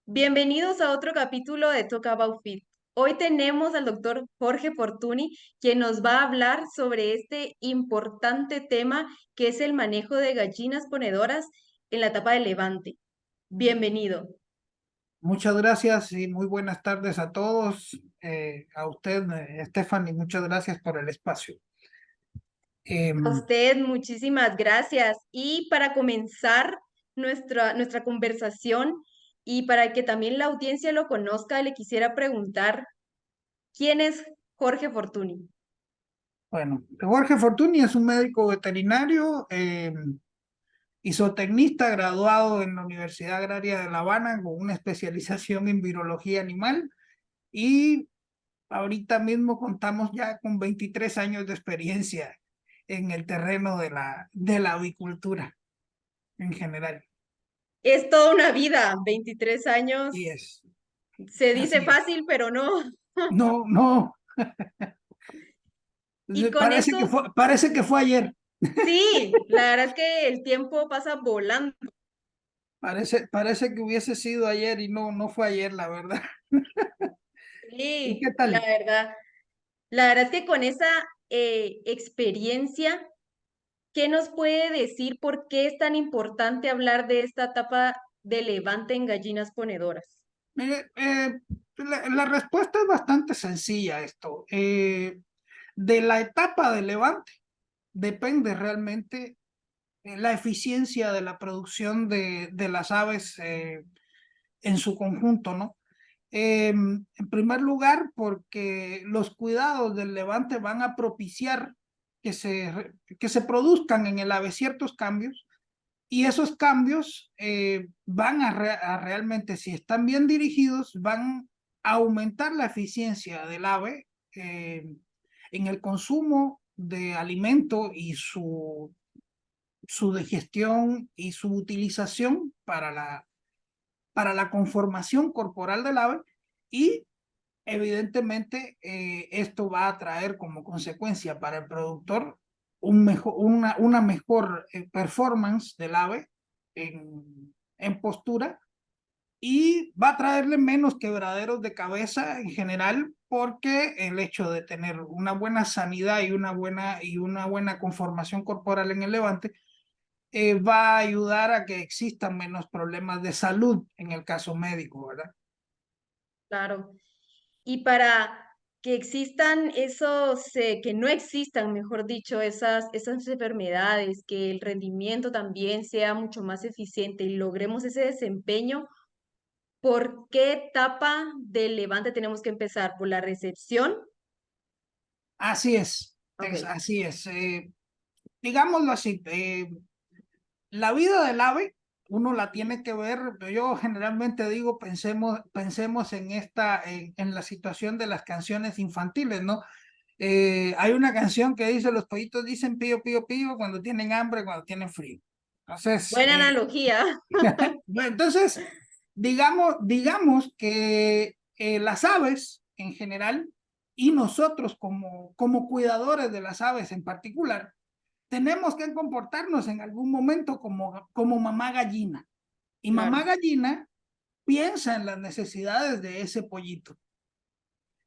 Bienvenidos a otro capítulo de Talk About Fit. Hoy tenemos al doctor Jorge Fortuny, quien nos va a hablar sobre este importante tema que es el manejo de gallinas ponedoras en la etapa de levante. Bienvenido. Muchas gracias y muy buenas tardes a todos. A usted, Stephanie, muchas gracias por el espacio. A Em, usted, muchísimas gracias. Y para comenzar nuestra conversación y para que también la audiencia lo conozca, le quisiera preguntar, ¿quién es Jorge Fortuny? bueno, Jorge Fortuny es un médico veterinario, y zootecnista graduado en la Universidad Agraria de La Habana con una especialización en virología animal y ahorita mismo contamos ya con 23 años de experiencia en el terreno de la avicultura en general. Es toda una vida, 23 Y años. es, Se dice así es. fácil, pero no. No, no. Y con Parece que esto, fue ayer. sí, la verdad es que el tiempo pasa volando. Parece que hubiese sido ayer y no fue ayer, la verdad. ¿Y qué Sí, la tal? verdad. La verdad es que con esa experiencia, ¿qué nos puede decir por qué es tan importante hablar de esta etapa de levante en gallinas ponedoras? Mire, la respuesta es bastante sencilla a esto. De la etapa de levante depende realmente la eficiencia de la producción de las aves en su conjunto, ¿no? En primer lugar, porque los cuidados del levante van a propiciar que se produzcan en el ave ciertos cambios y esos cambios van a realmente, si están bien dirigidos, van a aumentar la eficiencia del ave en el consumo de alimento y su digestión y su utilización para la conformación corporal del ave y evidentemente esto va a traer como consecuencia para el productor una mejor performance del ave en postura y va a traerle menos quebraderos de cabeza en general porque el hecho de tener una buena sanidad y una buena conformación corporal en el levante va a ayudar a que existan menos problemas de salud en el caso médico, ¿verdad? Claro. Y para que existan esos, que no existan, mejor dicho, esas enfermedades, que el rendimiento también sea mucho más eficiente y logremos ese desempeño, ¿por qué etapa del levante tenemos que empezar? ¿Por la recepción? Así es Ok, así es. Digámoslo así, la vida del ave uno la tiene que ver, yo generalmente digo, pensemos en la situación de las canciones infantiles, ¿no? Hay una canción que dice, los pollitos dicen pío, pío, pío cuando tienen hambre, cuando tienen frío. Entonces, buena analogía. bueno, entonces digamos que las aves en general y nosotros como cuidadores de las aves en particular, tenemos que comportarnos en algún momento como mamá gallina. Y mamá Claro, gallina piensa en las necesidades de ese pollito.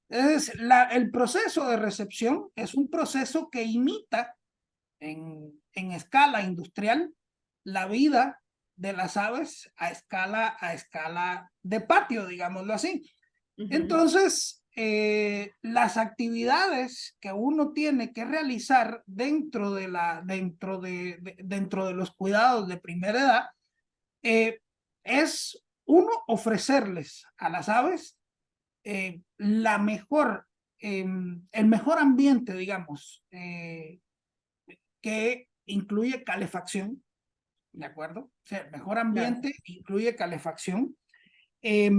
Entonces, el proceso de recepción es un proceso que imita en escala industrial la vida de las aves a escala de patio, digámoslo así. ujú, Entonces, las actividades que uno tiene que realizar dentro de los cuidados de primera edad es uno ofrecerles a las aves el mejor ambiente, digamos, que incluye calefacción, ¿de acuerdo? O sea, el mejor claro, ambiente incluye calefacción. Eh,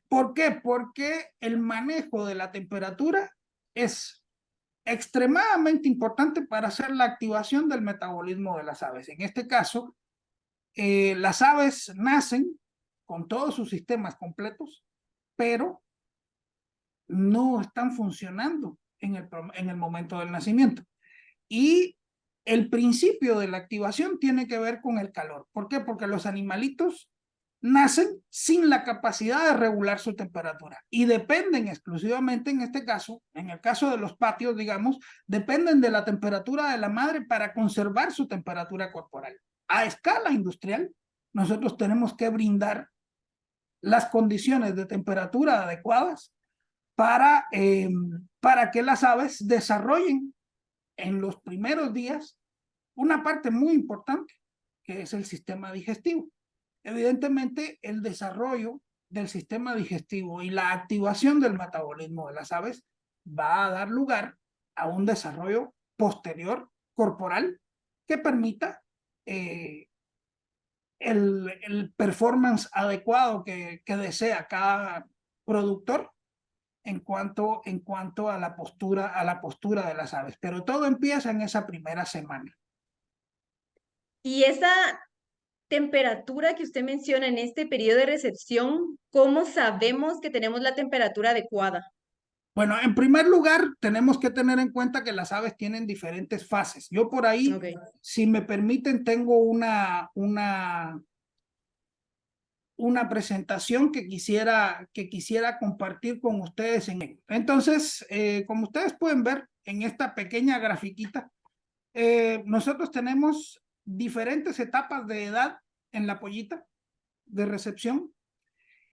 ¿Por qué? Porque el manejo de la temperatura es extremadamente importante para hacer la activación del metabolismo de las aves. En este caso, las aves nacen con todos sus sistemas completos, pero no están funcionando en el momento del nacimiento. Y el principio de la activación tiene que ver con el calor. ¿Por qué? Porque los animalitos nacen sin la capacidad de regular su temperatura y dependen exclusivamente, en este caso, en el caso de los patios, digamos, dependen de la temperatura de la madre para conservar su temperatura corporal. A escala industrial, nosotros tenemos que brindar las condiciones de temperatura adecuadas para que las aves desarrollen en los primeros días una parte muy importante, que es el sistema digestivo. Evidentemente, el desarrollo del sistema digestivo y la activación del metabolismo de las aves va a dar lugar a un desarrollo posterior corporal que permita el performance adecuado que desea cada productor en cuanto a la postura de las aves. Pero todo empieza en esa primera semana. Y esa temperatura que usted menciona en este periodo de recepción, ¿cómo sabemos que tenemos la temperatura adecuada? Bueno, en primer lugar, tenemos que tener en cuenta que las aves tienen diferentes fases. Yo por ahí, Ok. si me permiten, tengo una presentación que quisiera compartir con ustedes. Entonces, como ustedes pueden ver en esta pequeña grafiquita, nosotros tenemos diferentes etapas de edad en la pollita de recepción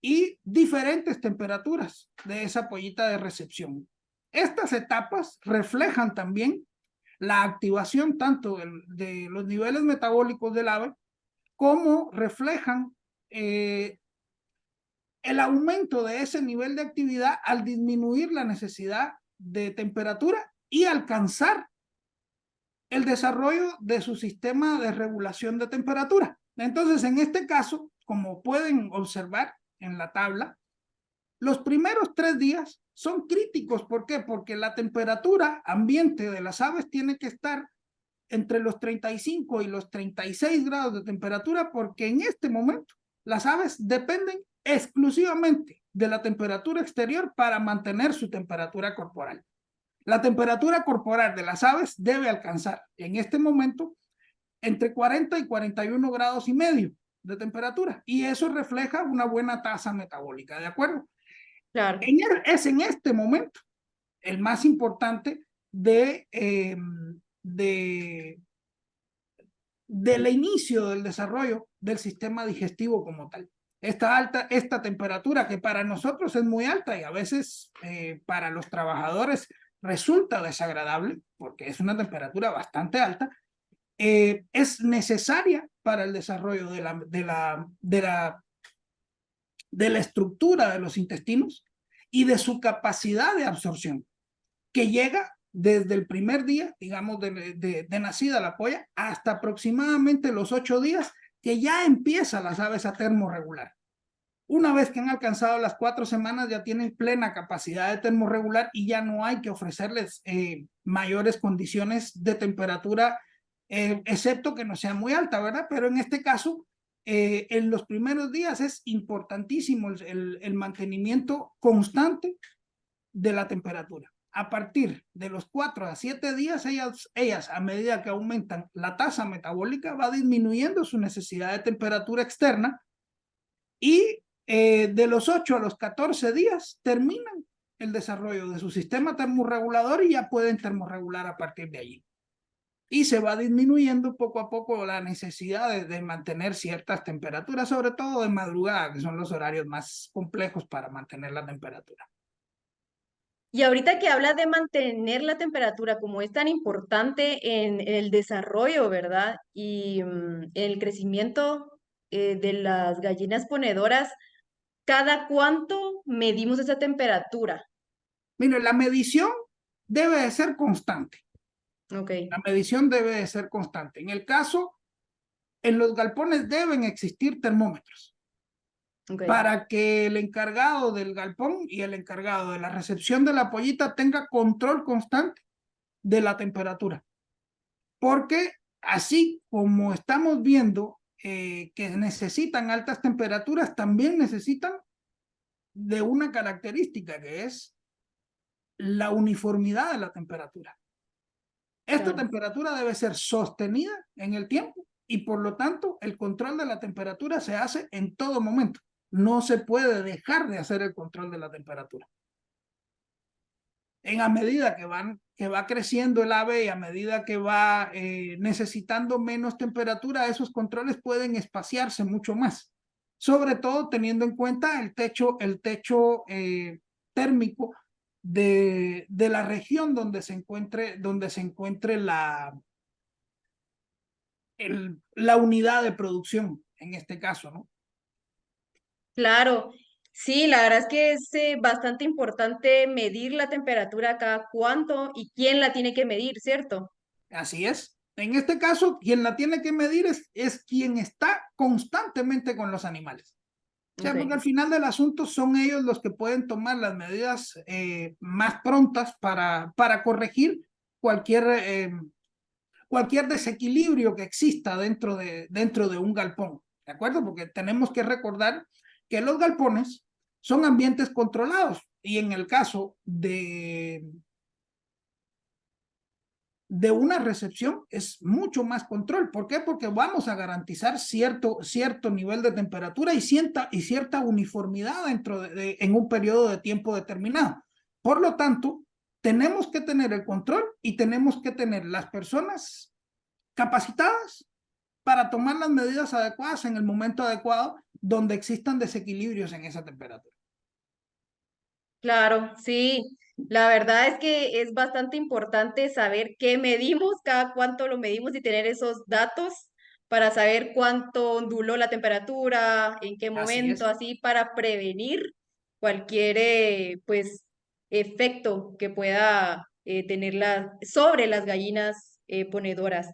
y diferentes temperaturas de esa pollita de recepción. Estas etapas reflejan también la activación tanto de los niveles metabólicos del ave como reflejan el aumento de ese nivel de actividad al disminuir la necesidad de temperatura y alcanzar el desarrollo de su sistema de regulación de temperatura. Entonces, en este caso, como pueden observar en la tabla, los primeros 3 días son críticos. ¿Por qué? Porque la temperatura ambiente de las aves tiene que estar entre los 35 y los 36 grados de temperatura, porque en este momento las aves dependen exclusivamente de la temperatura exterior para mantener su temperatura corporal. La temperatura corporal de las aves debe alcanzar en este momento entre 40 y 41 grados y medio de temperatura, y eso refleja una buena tasa metabólica, ¿de acuerdo? Claro. Es en este momento el más importante de del inicio del desarrollo del sistema digestivo como tal. Esta temperatura que para nosotros es muy alta y a veces para los trabajadores resulta desagradable porque es una temperatura bastante alta, es necesaria para el desarrollo de la estructura de los intestinos y de su capacidad de absorción, que llega desde el primer día, digamos, de nacida la polla, hasta aproximadamente los 8 días, que ya empieza las aves a termorregular. Una vez que han alcanzado las 4 semanas, ya tienen plena capacidad de termorregular y ya no hay que ofrecerles mayores condiciones de temperatura, excepto que no sea muy alta, ¿verdad? Pero en este caso, en los primeros días es importantísimo el mantenimiento constante de la temperatura. A partir de los 4 a 7 días, ellas, a medida que aumentan la tasa metabólica, va disminuyendo su necesidad de temperatura externa y de los 8 a los 14 días terminan el desarrollo de su sistema termorregulador y ya pueden termorregular a partir de allí. Y se va disminuyendo poco a poco la necesidad de mantener ciertas temperaturas, sobre todo de madrugada, que son los horarios más complejos para mantener la temperatura. Y ahorita que habla de mantener la temperatura, como es tan importante en el desarrollo, ¿verdad? Y el crecimiento de las gallinas ponedoras, ¿cada cuánto medimos esa temperatura? Mire, la medición debe de ser constante. Ok, La medición debe de ser constante. En el caso, en los galpones deben existir termómetros ok, para que el encargado del galpón y el encargado de la recepción de la pollita tenga control constante de la temperatura. Porque así como estamos viendo que necesitan altas temperaturas, también necesitan de una característica que es la uniformidad de la temperatura. Esta claro. temperatura debe ser sostenida en el tiempo y por lo tanto el control de la temperatura se hace en todo momento. No se puede dejar de hacer el control de la temperatura. En a medida que va creciendo el ave y a medida que va necesitando menos temperatura, esos controles pueden espaciarse mucho más, sobre todo teniendo en cuenta el techo térmico de la región donde se encuentre la unidad de producción, en este caso, ¿no? Claro, sí, la verdad es que es bastante importante medir la temperatura cada cuánto y quién la tiene que medir, ¿cierto? Así es. En este caso, quien la tiene que medir es quien está constantemente con los animales. O sea, porque al Ok. final del asunto son ellos los que pueden tomar las medidas más prontas para corregir cualquier, cualquier desequilibrio que exista dentro de un galpón. ¿De acuerdo? Porque tenemos que recordar que los galpones son ambientes controlados y en el caso de una recepción es mucho más control. ¿Por qué? Porque vamos a garantizar cierto nivel de temperatura y cierta uniformidad en un periodo de tiempo determinado. Por lo tanto, tenemos que tener el control y tenemos que tener las personas capacitadas para tomar las medidas adecuadas en el momento adecuado donde existan desequilibrios en esa temperatura. Claro, sí. La verdad es que es bastante importante saber qué medimos, cada cuánto lo medimos y tener esos datos para saber cuánto onduló la temperatura, en qué Así momento, es. así para prevenir cualquier pues efecto que pueda tener sobre las gallinas ponedoras.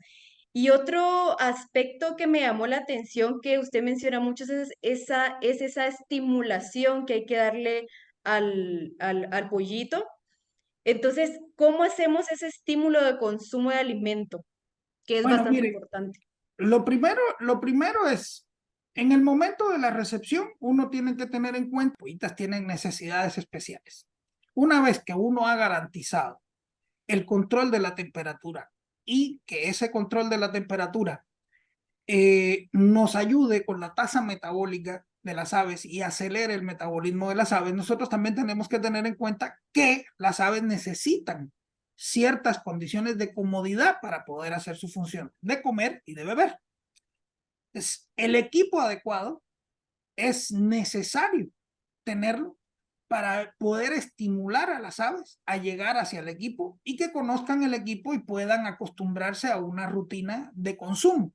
Y otro aspecto que me llamó la atención que usted menciona mucho es esa estimulación que hay que darle al pollito. Entonces, ¿cómo hacemos ese estímulo de consumo de alimento? Que es Bueno, bastante mire, importante. lo primero es, en el momento de la recepción, uno tiene que tener en cuenta que los pollitas tienen necesidades especiales. Una vez que uno ha garantizado el control de la temperatura y que ese control de la temperatura nos ayude con la tasa metabólica de las aves y acelere el metabolismo de las aves, nosotros también tenemos que tener en cuenta que las aves necesitan ciertas condiciones de comodidad para poder hacer su función de comer y de beber. El equipo adecuado es necesario tenerlo para poder estimular a las aves a llegar hacia el equipo y que conozcan el equipo y puedan acostumbrarse a una rutina de consumo.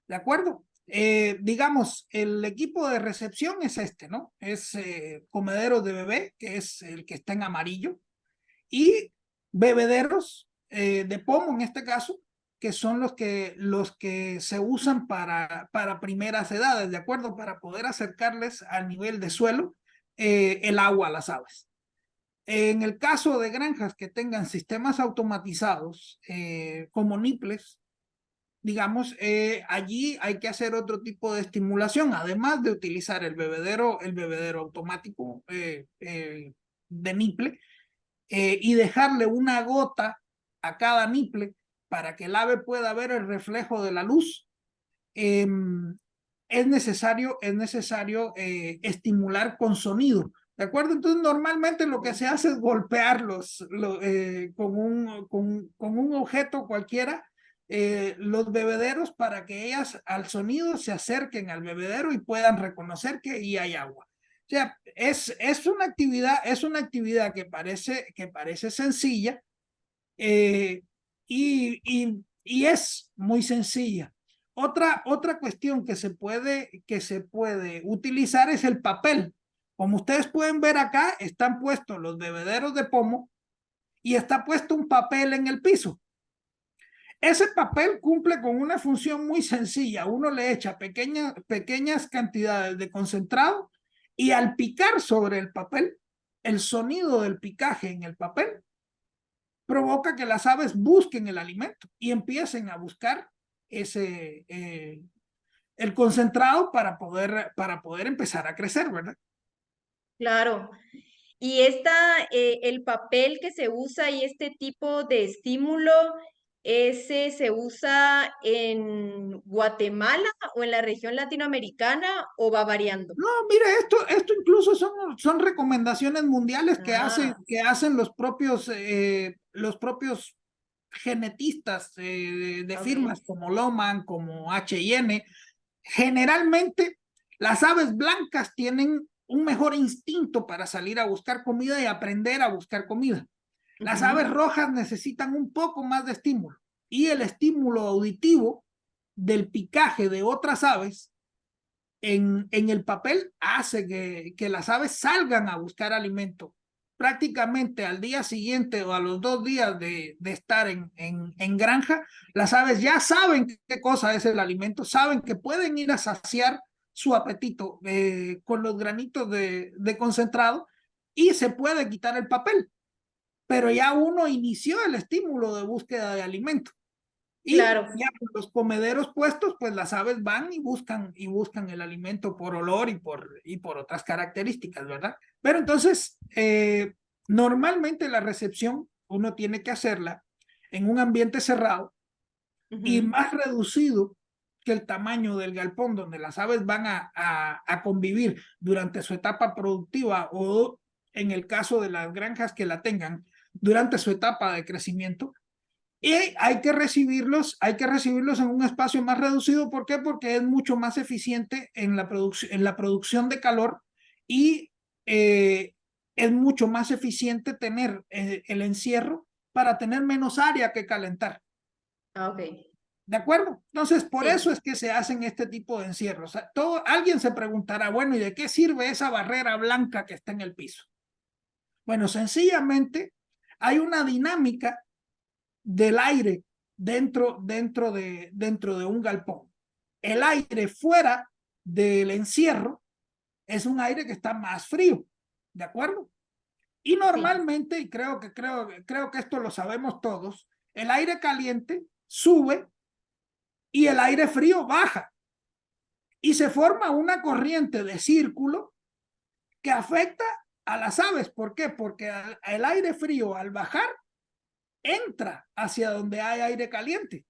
¿De acuerdo? Digamos, el equipo de recepción es este, ¿no? Es comederos de bebé, que es el que está en amarillo, y bebederos de pomo en este caso, que son los que se usan para primeras edades, ¿de acuerdo? Para poder acercarles al nivel de suelo el agua a las aves. En el caso de granjas que tengan sistemas automatizados como niples, digamos, allí hay que hacer otro tipo de estimulación, además de utilizar el bebedero automático de niple y dejarle una gota a cada niple para que el ave pueda ver el reflejo de la luz. Eh, es necesario estimular con sonido. ¿De acuerdo? Entonces, normalmente lo que se hace es golpearlos con un objeto cualquiera, los bebederos, para que ellas al sonido se acerquen al bebedero y puedan reconocer que ahí hay agua. O sea, es una actividad que parece sencilla eh, y es muy sencilla. Otra cuestión que se puede utilizar es el papel. Como ustedes pueden ver acá, están puestos los bebederos de pomo y está puesto un papel en el piso. Ese papel cumple con una función muy sencilla. Uno le echa pequeñas cantidades de concentrado y al picar sobre el papel, el sonido del picaje en el papel provoca que las aves busquen el alimento y empiecen a buscar ese, el concentrado para poder empezar a crecer, ¿verdad? Claro. Y el papel que se usa y este tipo de estímulo ¿ese se usa en Guatemala o en la región latinoamericana o va variando? No, mire, esto incluso son recomendaciones mundiales Ah, que hacen los propios genetistas de ok. firmas como Loman, como H&N. Generalmente, las aves blancas tienen un mejor instinto para salir a buscar comida y aprender a buscar comida. Las Ujú. aves rojas necesitan un poco más de estímulo y el estímulo auditivo del picaje de otras aves en el papel hace que las aves salgan a buscar alimento. Prácticamente al día siguiente o a los 2 días de estar en granja, las aves ya saben qué cosa es el alimento, saben que pueden ir a saciar su apetito con los granitos de concentrado y se puede quitar el papel, pero ya uno inició el estímulo de búsqueda de alimento. Y Claro, ya con los comederos puestos, pues las aves van y buscan el alimento por olor y por otras características, ¿verdad? Pero entonces, normalmente la recepción uno tiene que hacerla en un ambiente cerrado y ujú, más reducido que el tamaño del galpón donde las aves van a convivir durante su etapa productiva o en el caso de las granjas que la tengan durante su etapa de crecimiento, y hay que recibirlos en un espacio más reducido. ¿Por qué? Porque es mucho más eficiente en la producción de calor y es mucho más eficiente tener el encierro para tener menos área que calentar. ah, ok, ¿De acuerdo? Entonces, por eso sí, es que se hacen este tipo de encierros. O sea, alguien se preguntará, bueno, ¿y de qué sirve esa barrera blanca que está en el piso? Bueno, sencillamente hay una dinámica del aire dentro de un galpón. El aire fuera del encierro es un aire que está más frío, ¿de acuerdo? Y sí, normalmente, y creo que esto lo sabemos todos, el aire caliente sube y el aire frío baja. Y se forma una corriente de círculo que afecta a las aves. ¿Por qué? Porque el aire frío al bajar entra hacia donde hay aire caliente,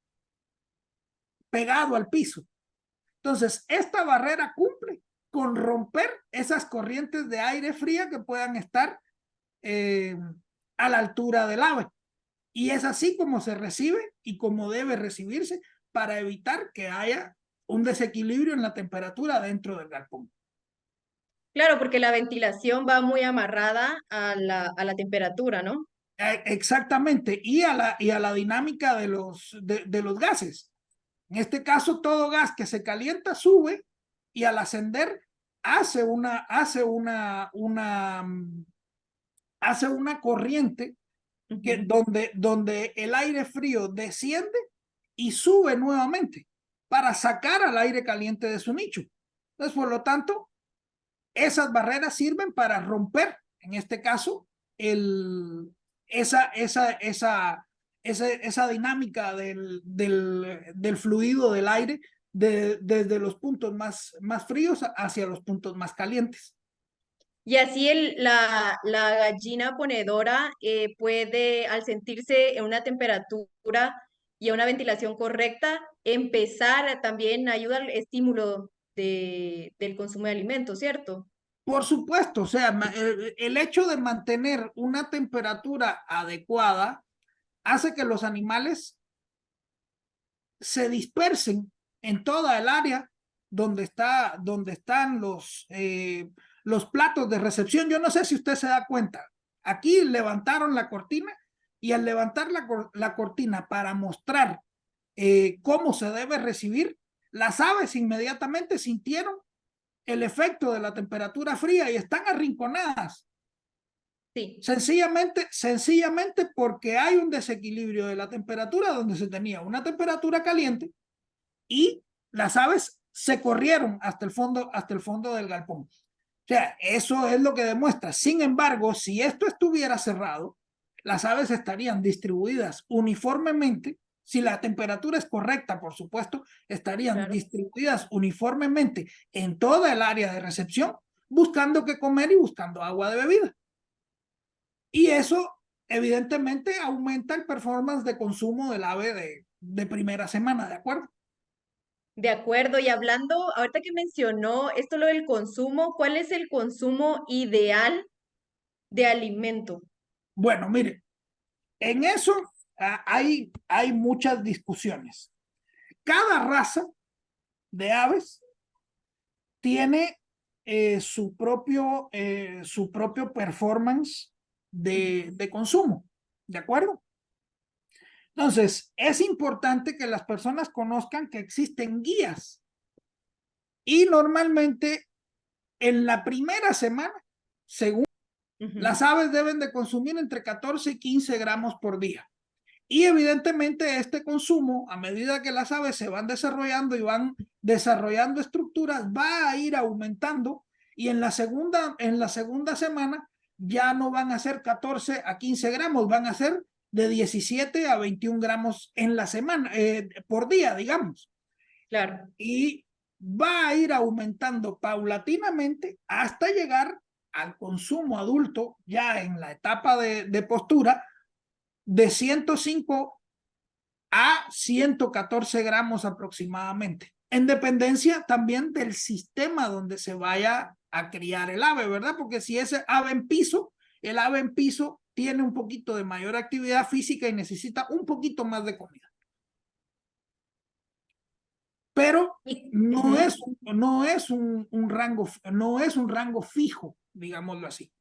pegado al piso. Entonces, esta barrera cumple con romper esas corrientes de aire fría que puedan estar eh, a la altura del ave. Y es así como se recibe y como debe recibirse para evitar que haya un desequilibrio en la temperatura dentro del galpón. claro, porque la ventilación va muy amarrada a la temperatura, ¿no? Exactamente, y a la dinámica de los gases. En este caso, todo gas que se calienta sube y al ascender hace una corriente Ujú. donde el aire frío desciende y sube nuevamente para sacar al aire caliente de su nicho. Entonces, por lo tanto, esas barreras sirven para romper, en este caso, el, esa dinámica del fluido del aire desde los puntos más fríos hacia los puntos más calientes. Y así la gallina ponedora puede, al sentirse en una temperatura y a una ventilación correcta, empezar también ayuda al estímulo del consumo de alimentos, ¿cierto? Por supuesto, o sea, el hecho de mantener una temperatura adecuada hace que los animales se dispersen en toda el área donde están los platos de recepción. Yo no sé si usted se da cuenta. Aquí levantaron la cortina y al levantar la cortina para mostrar cómo se debe recibir, las aves inmediatamente sintieron el efecto de la temperatura fría y están arrinconadas. Sí. Sencillamente porque hay un desequilibrio de la temperatura donde se tenía una temperatura caliente y las aves se corrieron hasta el fondo del galpón. O sea, eso es lo que demuestra. Sin embargo, si esto estuviera cerrado, las aves estarían distribuidas uniformemente. Si la temperatura es correcta, por supuesto, estarían Claro. distribuidas uniformemente en toda el área de recepción, buscando qué comer y buscando agua de bebida. Y eso evidentemente aumenta el performance de consumo del ave de primera semana, ¿de acuerdo? De acuerdo, y hablando, ahorita que mencionó esto lo del consumo, ¿cuál es el consumo ideal de alimento? Bueno, mire, en eso hay muchas discusiones. Cada raza de aves tiene su propio performance de consumo, ¿de acuerdo? Entonces, es importante que las personas conozcan que existen guías y normalmente en la primera semana, según las aves deben de consumir entre 14 y 15 gramos por día. Y evidentemente este consumo, a medida que las aves se van desarrollando y van desarrollando estructuras, va a ir aumentando y en la segunda semana ya no van a ser 14 a 15 gramos, van a ser de 17 a 21 gramos en la semana, por día, digamos. Claro. Y va a ir aumentando paulatinamente hasta llegar al consumo adulto, ya en la etapa de postura, de 105 a 114 gramos aproximadamente, en dependencia también del sistema donde se vaya a criar el ave, ¿verdad? Porque si es ave en piso, el ave en piso tiene un poquito de mayor actividad física y necesita un poquito más de comida. Pero no es un rango fijo, digámoslo así.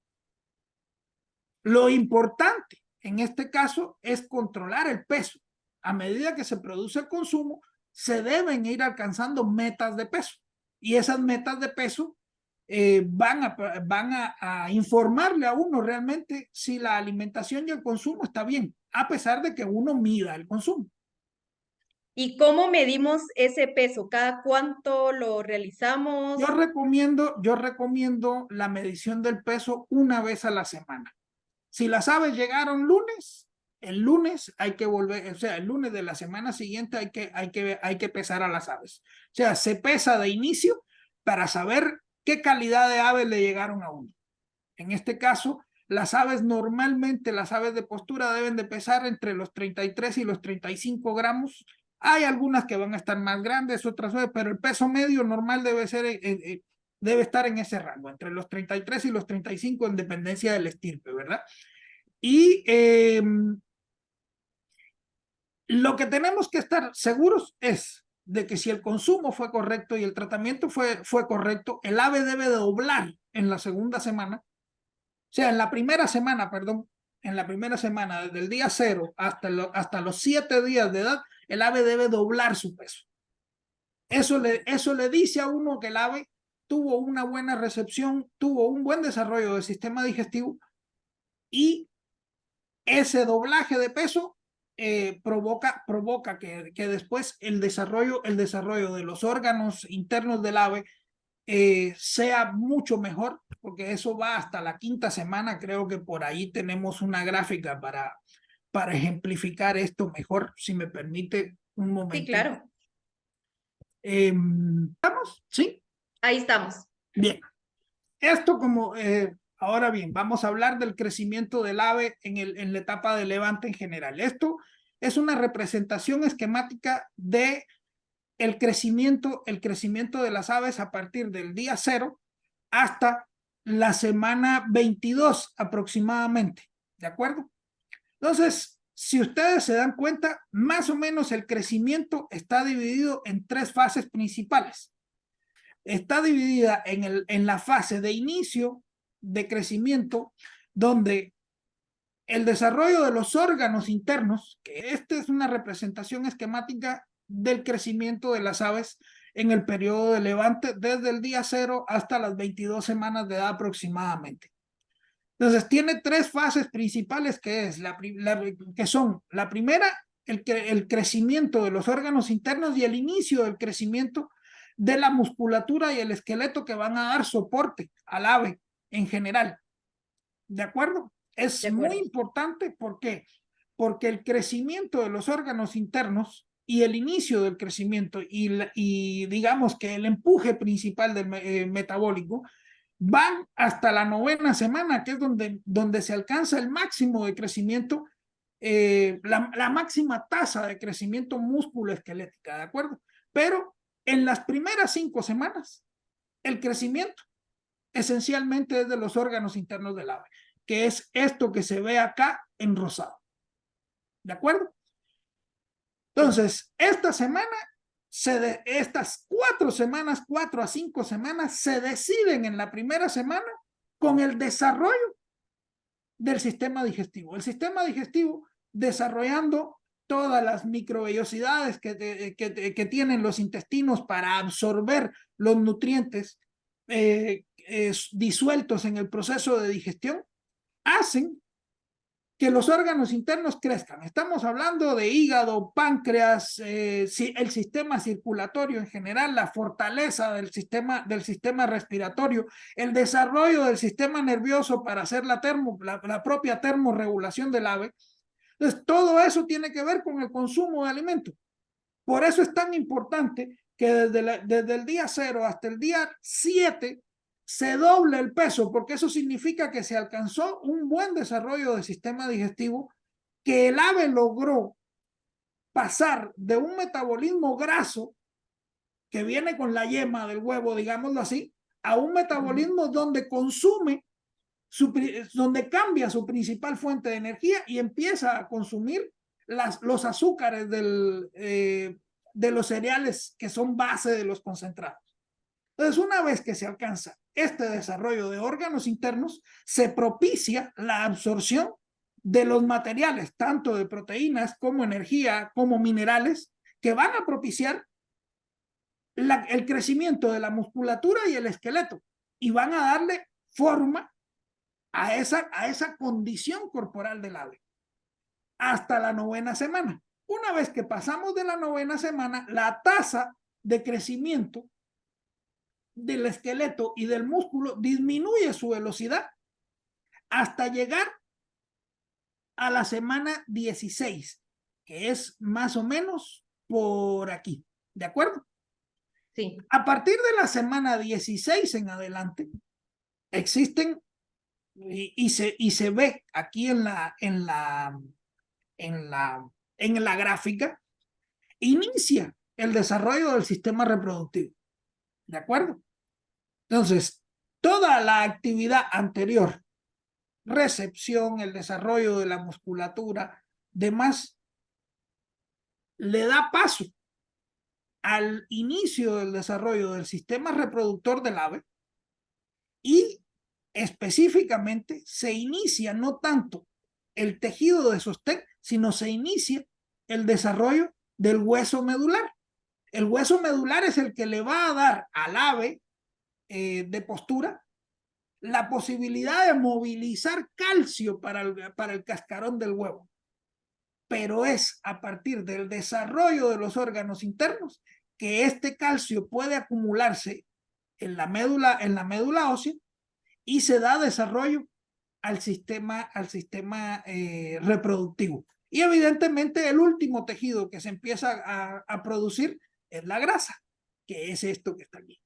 Lo importante en este caso es controlar el peso. A medida que se produce el consumo, se deben ir alcanzando metas de peso. Y esas metas de peso van a informarle a uno realmente si la alimentación y el consumo está bien, a pesar de que uno mida el consumo. ¿Y cómo medimos ese peso? ¿Cada cuánto lo realizamos? Yo recomiendo la medición del peso una vez a la semana. Si las aves llegaron lunes, el lunes hay que volver, o sea, el lunes de la semana siguiente hay que pesar a las aves. O sea, se pesa de inicio para saber qué calidad de aves le llegaron a uno. En este caso, las aves normalmente, las aves de postura deben de pesar entre los 33 y los 35 gramos. Hay algunas que van a estar más grandes, otras, pero el peso medio normal debe estar en ese rango, entre los 33 y los 35 en dependencia del estirpe, ¿verdad? Y lo que tenemos que estar seguros es de que si el consumo fue correcto y el tratamiento fue correcto, el ave debe de doblar en la segunda semana, o sea, en la primera semana, perdón, en la primera semana, desde el día 0 hasta los 7 días de edad, el ave debe doblar su peso. Eso le dice a uno que el ave tuvo una buena recepción, tuvo un buen desarrollo del sistema digestivo y ese doblaje de peso provoca que después el desarrollo de los órganos internos del ave sea mucho mejor, porque eso va hasta la quinta semana. Creo que por ahí tenemos una gráfica para ejemplificar esto mejor, si me permite un Sí, momentito. claro. ¿Estamos? ¿Sí? Ahí estamos. Bien. Esto ahora bien, vamos a hablar del crecimiento del ave en la etapa de levante en general. Esto es una representación esquemática de el crecimiento de las aves a partir del día 0 hasta la semana 22 aproximadamente, ¿de acuerdo? Entonces, si ustedes se dan cuenta, más o menos el crecimiento está dividido en 3 fases principales. Está dividida en la fase de inicio de crecimiento, donde el desarrollo de los órganos internos, que esta es una representación esquemática del crecimiento de las aves en el periodo de levante, desde el día 0 hasta las 22 semanas de edad aproximadamente. Entonces, tiene 3 fases principales que son la primera, el crecimiento de los órganos internos y el inicio del crecimiento de la musculatura y el esqueleto que van a dar soporte al ave en general. ¿De acuerdo? De Es muy acuerdo. importante, ¿por qué? Porque el crecimiento de los órganos internos y el inicio del crecimiento y digamos que el empuje principal del metabólico van hasta la 9ª semana, que es donde se alcanza el máximo de crecimiento, la máxima tasa de crecimiento músculo-esquelética, ¿de acuerdo? Pero en las primeras 5 semanas, el crecimiento esencialmente es de los órganos internos del ave, que es esto que se ve acá en rosado, ¿de acuerdo? Sí. Entonces, estas 4 semanas, 4 a 5 semanas, se deciden en la primera semana con el desarrollo del sistema digestivo. El sistema digestivo desarrollando todas las microvellosidades que tienen los intestinos para absorber los nutrientes disueltos en el proceso de digestión, hacen que los órganos internos crezcan. Estamos hablando de hígado, páncreas, el sistema circulatorio en general, la fortaleza del sistema respiratorio, el desarrollo del sistema nervioso para hacer la propia termorregulación del ave. Entonces, todo eso tiene que ver con el consumo de alimentos. Por eso es tan importante que desde el día 0 hasta el día 7 se doble el peso, porque eso significa que se alcanzó un buen desarrollo del sistema digestivo, que el ave logró pasar de un metabolismo graso que viene con la yema del huevo, digámoslo así, a un metabolismo donde consume, donde cambia su principal fuente de energía y empieza a consumir los azúcares de los cereales que son base de los concentrados. Entonces, una vez que se alcanza este desarrollo de órganos internos, se propicia la absorción de los materiales, tanto de proteínas como energía, como minerales, que van a propiciar el crecimiento de la musculatura y el esqueleto, y van a darle forma a esa condición corporal del ave hasta la 9ª semana. Una vez que pasamos de la 9ª semana, la tasa de crecimiento del esqueleto y del músculo disminuye su velocidad hasta llegar a la semana 16, que es más o menos por aquí, ¿de acuerdo? Sí. A partir de la semana 16 en adelante, existen y se ve aquí en la gráfica, inicia el desarrollo del sistema reproductivo, ¿de acuerdo? Entonces, toda la actividad anterior, recepción, el desarrollo de la musculatura, demás, le da paso al inicio del desarrollo del sistema reproductor del ave, y específicamente se inicia no tanto el tejido de sostén, sino se inicia el desarrollo del hueso medular. El hueso medular es el que le va a dar al ave de postura la posibilidad de movilizar calcio para el cascarón del huevo. Pero es a partir del desarrollo de los órganos internos que este calcio puede acumularse en la médula ósea, y se da desarrollo al sistema reproductivo. Y evidentemente el último tejido que se empieza a producir es la grasa, que es esto que está aquí.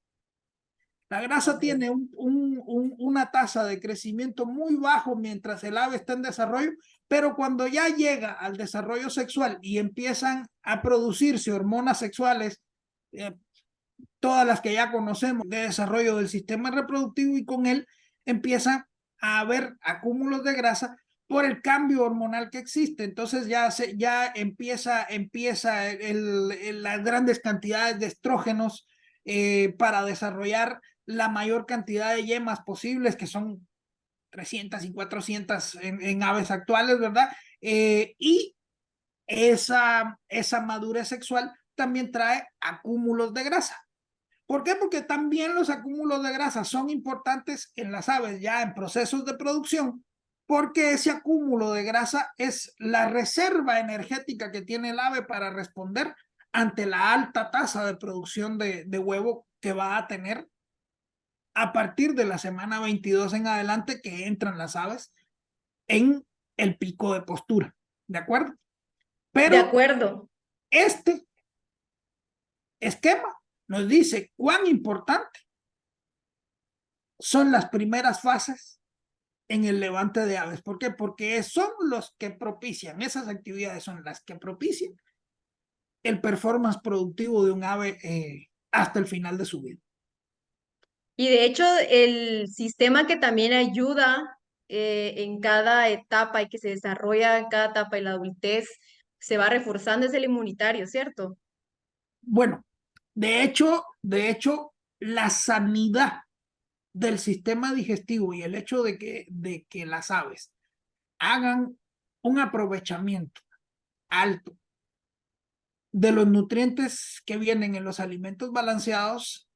La grasa Ok. tiene una tasa de crecimiento muy bajo mientras el ave está en desarrollo, pero cuando ya llega al desarrollo sexual y empiezan a producirse hormonas sexuales, eh, todas las que ya conocemos de desarrollo del sistema reproductivo, y con él empieza a haber acúmulos de grasa por el cambio hormonal que existe. Entonces ya empieza las grandes cantidades de estrógenos para desarrollar la mayor cantidad de yemas posibles, que son 300 y 400 en aves actuales, ¿verdad? Y esa madurez sexual también trae acúmulos de grasa. ¿Por qué? Porque también los acúmulos de grasa son importantes en las aves ya en procesos de producción, porque ese acúmulo de grasa es la reserva energética que tiene el ave para responder ante la alta tasa de producción de huevo que va a tener a partir de la semana 22 en adelante, que entran las aves en el pico de postura, ¿de acuerdo? De Pero acuerdo. este esquema nos dice cuán importante son las primeras fases en el levante de aves. ¿Por qué? Porque son los que propician, esas actividades son las que propician el performance productivo de un ave hasta el final de su vida. Y de hecho, el sistema que también ayuda en cada etapa y que se desarrolla en cada etapa de la adultez se va reforzando es el inmunitario, ¿cierto? Bueno, de hecho, la sanidad del sistema digestivo y el hecho de que las aves hagan un aprovechamiento alto de los nutrientes que vienen en los alimentos balanceados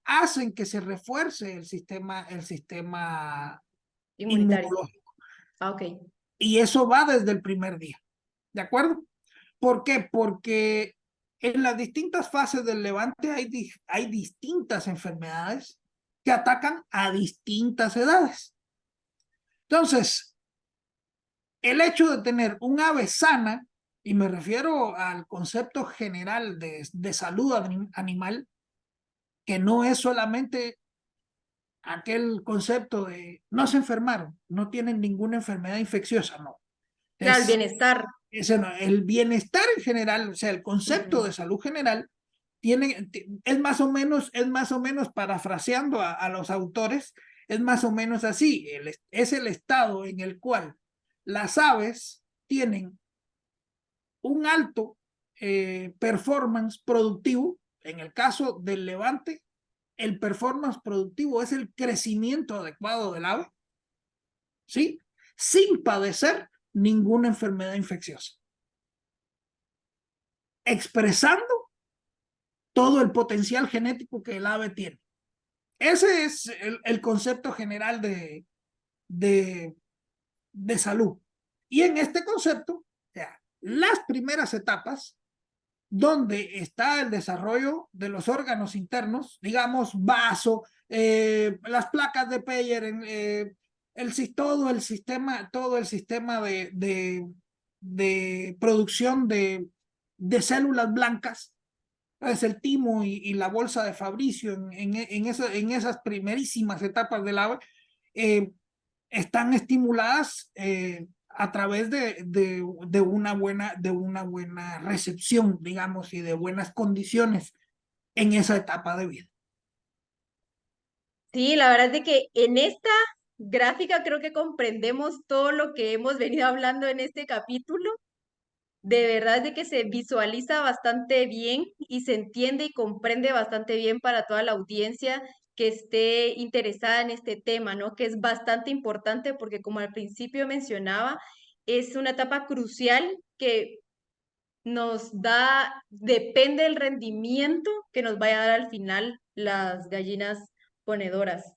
hacen que se refuerce el sistema Inmunitario. inmunológico. Ah, ok. Y eso va desde el primer día, ¿de acuerdo? ¿Por qué? Porque en las distintas fases del levante hay distintas enfermedades que atacan a distintas edades. Entonces, el hecho de tener un ave sana, y me refiero al concepto general de salud animal, que no es solamente aquel concepto de no se enfermaron, no tienen ninguna enfermedad infecciosa, no. Claro, el Es, bienestar. el bienestar en general, o sea, el concepto Ujú. de salud general es más o menos parafraseando a los autores, es más o menos así, es el estado en el cual las aves tienen un alto performance productivo. En el caso del levante, el performance productivo es el crecimiento adecuado del ave, ¿sí? Sin padecer ninguna enfermedad infecciosa, expresando todo el potencial genético que el ave tiene. Ese es el concepto general de, de salud. Y en este concepto, las primeras etapas donde está el desarrollo de los órganos internos, digamos, vaso, las placas de Peyer, todo el sistema de producción de células blancas, es el timo y la bolsa de Fabricio en esas primerísimas etapas del ave, eh, están estimuladas a través de una buena recepción, digamos, y de buenas condiciones en esa etapa de vida. Sí, la verdad es de que en esta gráfica creo que comprendemos todo lo que hemos venido hablando en este capítulo. De verdad es de que se visualiza bastante bien y se entiende y comprende bastante bien para toda la audiencia que esté interesada en este tema, ¿no? Que es bastante importante porque como al principio mencionaba, es una etapa crucial que nos da, depende del rendimiento que nos vaya a dar al final las gallinas ponedoras.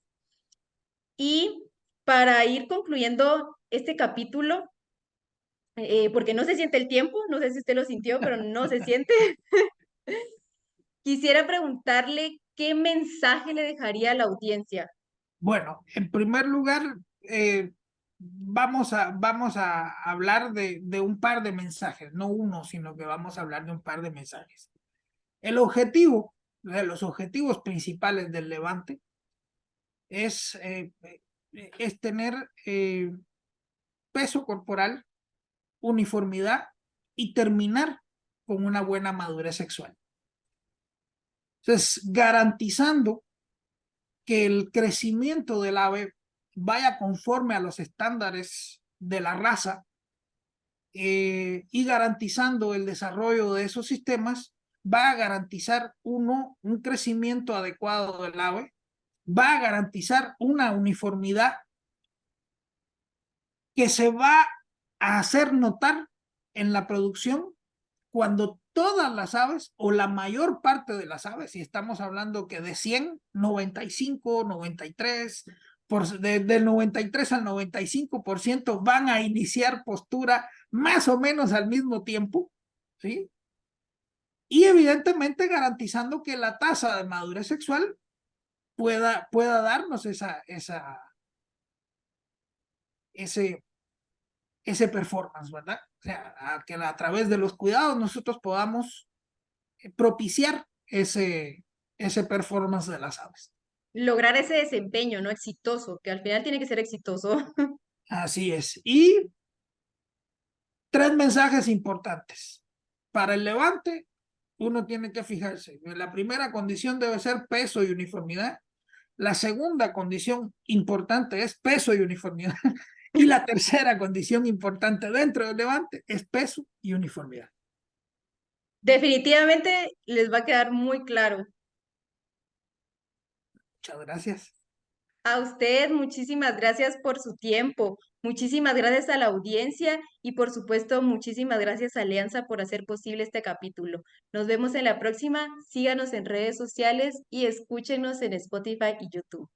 Y para ir concluyendo este capítulo, porque no se siente el tiempo, no sé si usted lo sintió, pero no se siente. Quisiera preguntarle qué mensaje le dejaría a la audiencia. Bueno, en primer lugar, vamos a hablar de un par de mensajes, no uno, sino que vamos a hablar de un par de mensajes. El objetivo, los objetivos principales del Levante es tener peso corporal, uniformidad y terminar con una buena madurez sexual. Entonces, garantizando que el crecimiento del ave vaya conforme a los estándares de la raza y garantizando el desarrollo de esos sistemas, va a garantizar un crecimiento adecuado del ave, va a garantizar una uniformidad que se va a hacer notar en la producción cuando todas las aves o la mayor parte de las aves, y estamos hablando que de 100, 95, 93, del 93 al 95% van a iniciar postura más o menos al mismo tiempo, ¿sí? Y evidentemente garantizando que la tasa de madurez sexual pueda darnos ese, ese performance, ¿verdad? O sea, que a través de los cuidados nosotros podamos propiciar ese performance de las aves. lograr ese desempeño, ¿no? Exitoso, que al final tiene que ser exitoso. Así es. Y tres mensajes importantes. Para el levante, uno tiene que fijarse. La primera condición debe ser peso y uniformidad. La segunda condición importante es peso y uniformidad. Y la tercera condición importante dentro del levante es peso y uniformidad. Definitivamente les va a quedar muy claro. Muchas gracias. A usted, muchísimas gracias por su tiempo, muchísimas gracias a la audiencia y por supuesto muchísimas gracias a Alianza por hacer posible este capítulo. Nos vemos en la próxima, síganos en redes sociales y escúchenos en Spotify y YouTube.